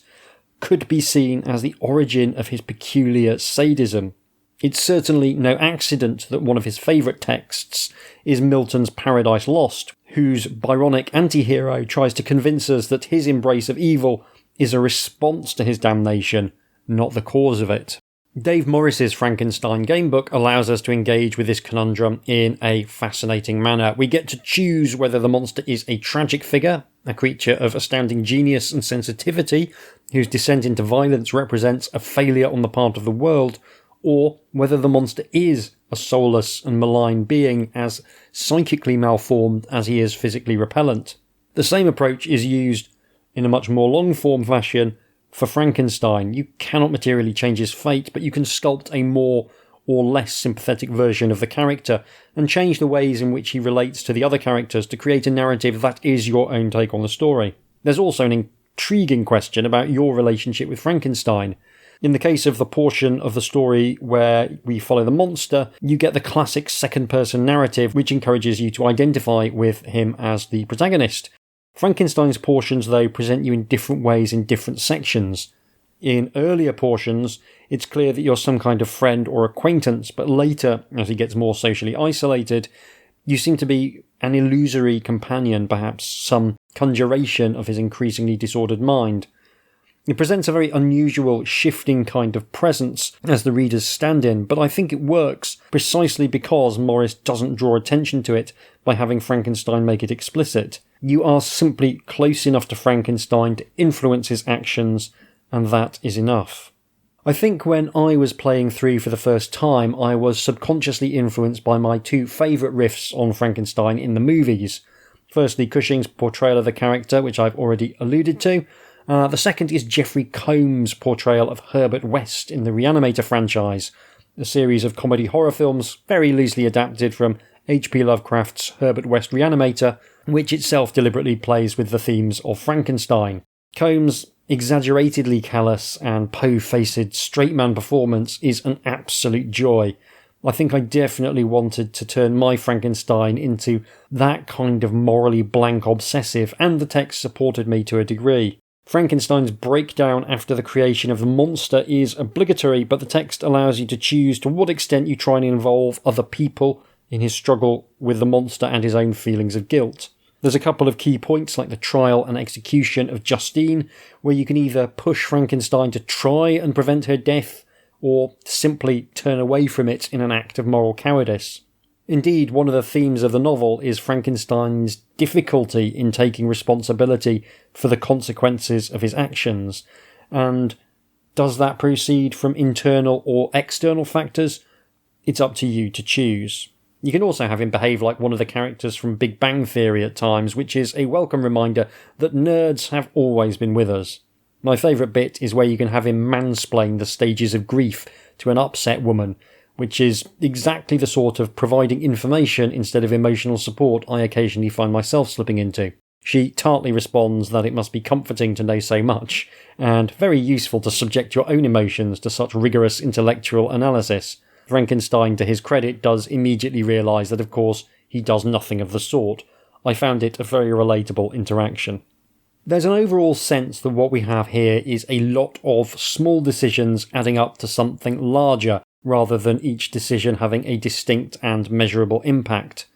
could be seen as the origin of his peculiar sadism. It's certainly no accident that one of his favourite texts is Milton's Paradise Lost, whose Byronic anti-hero tries to convince us that his embrace of evil is a response to his damnation, not the cause of it. Dave Morris's Frankenstein gamebook allows us to engage with this conundrum in a fascinating manner. We get to choose whether the monster is a tragic figure, a creature of astounding genius and sensitivity, whose descent into violence represents a failure on the part of the world, or whether the monster is a soulless and malign being, as psychically malformed as he is physically repellent. The same approach is used in a much more long-form fashion for Frankenstein. You cannot materially change his fate, but you can sculpt a more or less sympathetic version of the character and change the ways in which he relates to the other characters to create a narrative that is your own take on the story. There's also an intriguing question about your relationship with Frankenstein. In the case of the portion of the story where we follow the monster, you get the classic second-person narrative which encourages you to identify with him as the protagonist. Frankenstein's portions, though, present you in different ways in different sections. In earlier portions, it's clear that you're some kind of friend or acquaintance, but later, as he gets more socially isolated, you seem to be an illusory companion, perhaps some conjuration of his increasingly disordered mind. It presents a very unusual, shifting kind of presence as the reader's stand-in, but I think it works precisely because Morris doesn't draw attention to it by having Frankenstein make it explicit. You are simply close enough to Frankenstein to influence his actions, and that is enough. I think when I was playing through for the first time, I was subconsciously influenced by my two favourite riffs on Frankenstein in the movies. Firstly, Cushing's portrayal of the character, which I've already alluded to. The second is Jeffrey Combs' portrayal of Herbert West in the Reanimator franchise, a series of comedy horror films very loosely adapted from H.P. Lovecraft's Herbert West Reanimator, which itself deliberately plays with the themes of Frankenstein. Combs' exaggeratedly callous and po-faced straight man performance is an absolute joy. I think I definitely wanted to turn my Frankenstein into that kind of morally blank obsessive, and the text supported me to a degree. Frankenstein's breakdown after the creation of the monster is obligatory, but the text allows you to choose to what extent you try and involve other people in his struggle with the monster and his own feelings of guilt. There's a couple of key points like the trial and execution of Justine, where you can either push Frankenstein to try and prevent her death, or simply turn away from it in an act of moral cowardice. Indeed, one of the themes of the novel is Frankenstein's difficulty in taking responsibility for the consequences of his actions. And does that proceed from internal or external factors? It's up to you to choose. You can also have him behave like one of the characters from Big Bang Theory at times, which is a welcome reminder that nerds have always been with us. My favourite bit is where you can have him mansplain the stages of grief to an upset woman, which is exactly the sort of providing information instead of emotional support I occasionally find myself slipping into. She tartly responds that it must be comforting to know so much, and very useful to subject your own emotions to such rigorous intellectual analysis. Frankenstein, to his credit, does immediately realise that, of course, he does nothing of the sort. I found it a very relatable interaction. There's an overall sense that what we have here is a lot of small decisions adding up to something larger, rather than each decision having a distinct and measurable impact.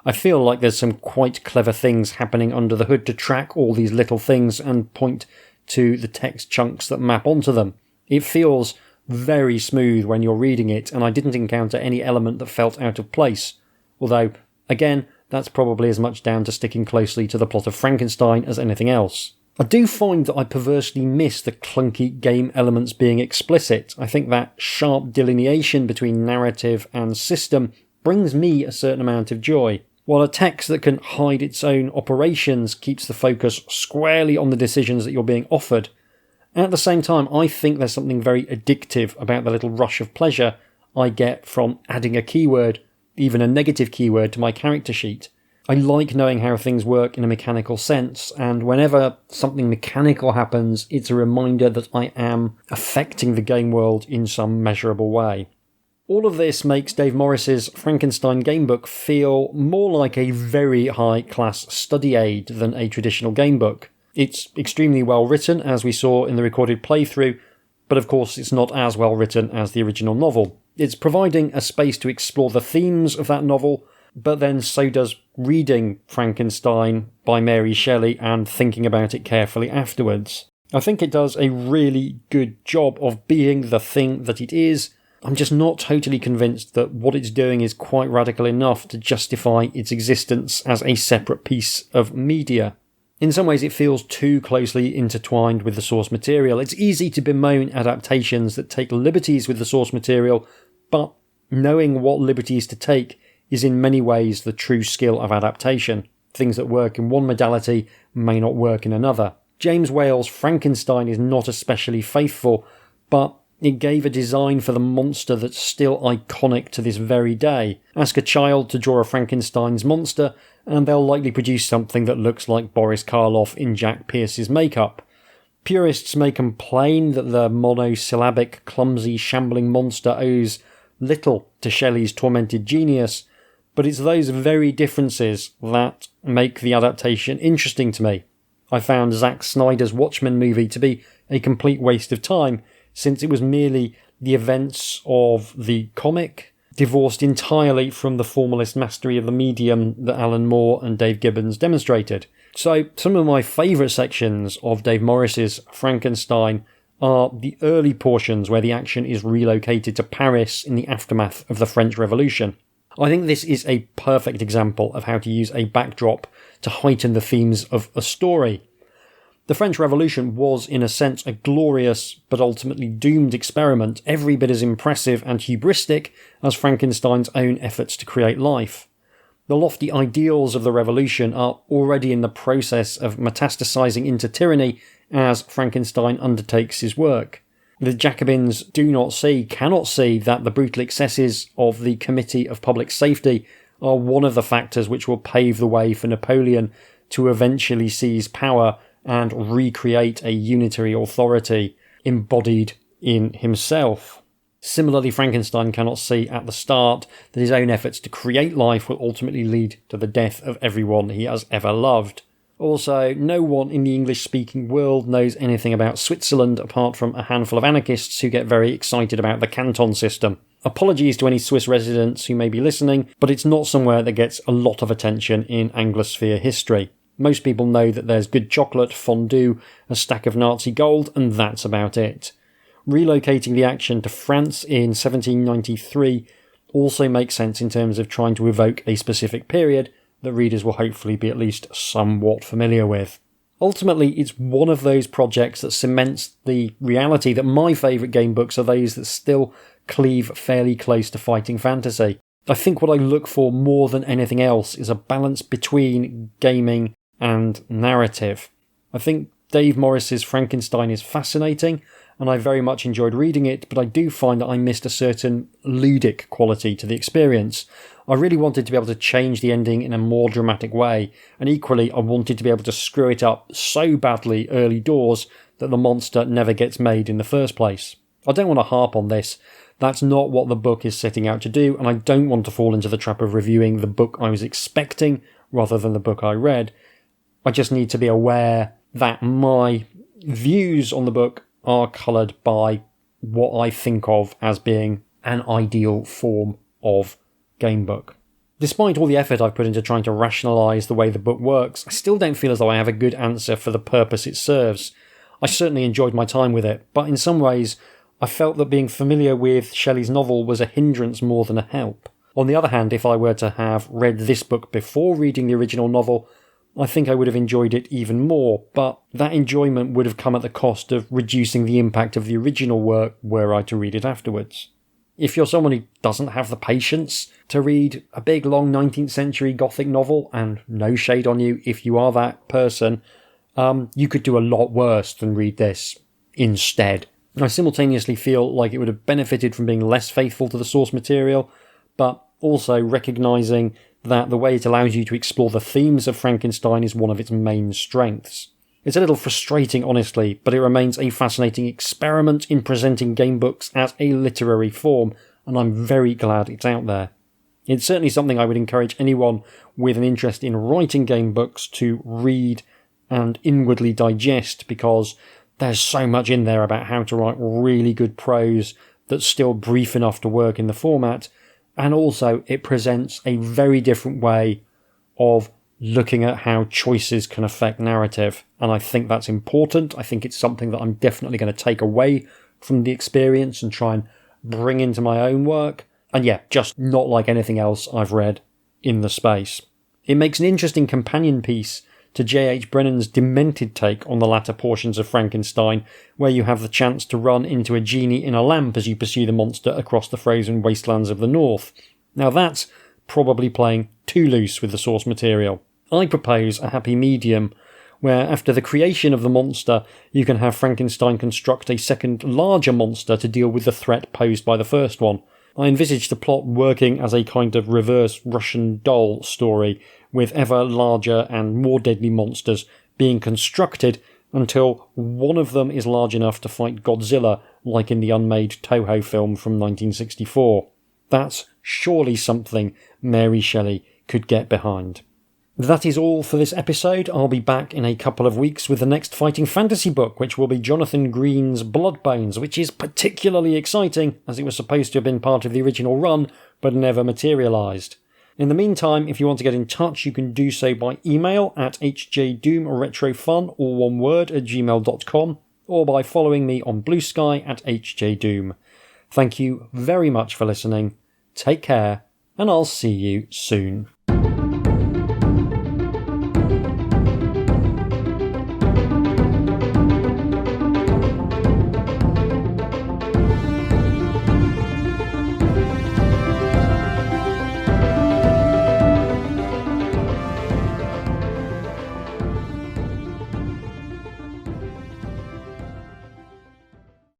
I feel like there's some quite clever things happening under the hood to track all these little things and point to the text chunks that map onto them. It feels very smooth when you're reading it, and I didn't encounter any element that felt out of place. Although, again, that's probably as much down to sticking closely to the plot of Frankenstein as anything else. I do find that I perversely miss the clunky game elements being explicit. I think that sharp delineation between narrative and system brings me a certain amount of joy, while a text that can hide its own operations keeps the focus squarely on the decisions that you're being offered. At the same time, I think there's something very addictive about the little rush of pleasure I get from adding a keyword, even a negative keyword, to my character sheet. I like knowing how things work in a mechanical sense, and whenever something mechanical happens, it's a reminder that I am affecting the game world in some measurable way. All of this makes Dave Morris's Frankenstein gamebook feel more like a very high-class study aid than a traditional gamebook. It's extremely well written, as we saw in the recorded playthrough, but of course it's not as well written as the original novel. It's providing a space to explore the themes of that novel, but then so does reading Frankenstein by Mary Shelley and thinking about it carefully afterwards. I think it does a really good job of being the thing that it is. I'm just not totally convinced that what it's doing is quite radical enough to justify its existence as a separate piece of media. In some ways it feels too closely intertwined with the source material. It's easy to bemoan adaptations that take liberties with the source material, but knowing what liberties to take is in many ways the true skill of adaptation. Things that work in one modality may not work in another. James Whale's Frankenstein is not especially faithful, but it gave a design for the monster that's still iconic to this very day. Ask a child to draw a Frankenstein's monster, and they'll likely produce something that looks like Boris Karloff in Jack Pierce's makeup. Purists may complain that the monosyllabic, clumsy, shambling monster owes little to Shelley's tormented genius, but it's those very differences that make the adaptation interesting to me. I found Zack Snyder's Watchmen movie to be a complete waste of time, since it was merely the events of the comic, divorced entirely from the formalist mastery of the medium that Alan Moore and Dave Gibbons demonstrated. So, some of my favourite sections of Dave Morris's Frankenstein are the early portions where the action is relocated to Paris in the aftermath of the French Revolution. I think this is a perfect example of how to use a backdrop to heighten the themes of a story. The French Revolution was, in a sense, a glorious but ultimately doomed experiment, every bit as impressive and hubristic as Frankenstein's own efforts to create life. The lofty ideals of the revolution are already in the process of metastasizing into tyranny as Frankenstein undertakes his work. The Jacobins cannot see that the brutal excesses of the Committee of Public Safety are one of the factors which will pave the way for Napoleon to eventually seize power and recreate a unitary authority embodied in himself. Similarly, Frankenstein cannot see at the start that his own efforts to create life will ultimately lead to the death of everyone he has ever loved. Also, no one in the English-speaking world knows anything about Switzerland apart from a handful of anarchists who get very excited about the canton system. Apologies to any Swiss residents who may be listening, but it's not somewhere that gets a lot of attention in Anglosphere history. Most people know that there's good chocolate, fondue, a stack of Nazi gold, and that's about it. Relocating the action to France in 1793 also makes sense in terms of trying to evoke a specific period that readers will hopefully be at least somewhat familiar with. Ultimately, it's one of those projects that cements the reality that my favourite game books are those that still cleave fairly close to fighting fantasy. I think what I look for more than anything else is a balance between gaming and narrative. I think Dave Morris's Frankenstein is fascinating, and I very much enjoyed reading it, but I do find that I missed a certain ludic quality to the experience. I really wanted to be able to change the ending in a more dramatic way, and equally I wanted to be able to screw it up so badly early doors that the monster never gets made in the first place. I don't want to harp on this. That's not what the book is setting out to do, and I don't want to fall into the trap of reviewing the book I was expecting rather than the book I read. I just need to be aware that my views on the book are coloured by what I think of as being an ideal form of gamebook. Despite all the effort I've put into trying to rationalise the way the book works, I still don't feel as though I have a good answer for the purpose it serves. I certainly enjoyed my time with it, but in some ways I felt that being familiar with Shelley's novel was a hindrance more than a help. On the other hand, if I were to have read this book before reading the original novel, I think I would have enjoyed it even more, but that enjoyment would have come at the cost of reducing the impact of the original work were I to read it afterwards. If you're someone who doesn't have the patience to read a big, long 19th century Gothic novel, and no shade on you if you are that person, you could do a lot worse than read this instead. I simultaneously feel like it would have benefited from being less faithful to the source material, but also recognising that the way it allows you to explore the themes of Frankenstein is one of its main strengths. It's a little frustrating, honestly, but it remains a fascinating experiment in presenting gamebooks as a literary form, and I'm very glad it's out there. It's certainly something I would encourage anyone with an interest in writing gamebooks to read and inwardly digest, because there's so much in there about how to write really good prose that's still brief enough to work in the format, and also it presents a very different way of looking at how choices can affect narrative, and I think that's important. I think it's something that I'm definitely going to take away from the experience and try and bring into my own work, and yeah, just not like anything else I've read in the space. It makes an interesting companion piece to J.H. Brennan's demented take on the latter portions of Frankenstein, where you have the chance to run into a genie in a lamp as you pursue the monster across the frozen wastelands of the north. Now that's probably playing too loose with the source material. I propose a happy medium, where after the creation of the monster, you can have Frankenstein construct a second, larger monster to deal with the threat posed by the first one. I envisage the plot working as a kind of reverse Russian doll story, with ever larger and more deadly monsters being constructed until one of them is large enough to fight Godzilla, like in the unmade Toho film from 1964. That's surely something Mary Shelley could get behind. That is all for this episode. I'll be back in a couple of weeks with the next fighting fantasy book, which will be Jonathan Green's Bloodbones, which is particularly exciting as it was supposed to have been part of the original run, but never materialised. In the meantime, if you want to get in touch, you can do so by email at hjdoomretrofun, all one word, at gmail.com, or by following me on Blue Sky at hjdoom. Thank you very much for listening. Take care, and I'll see you soon.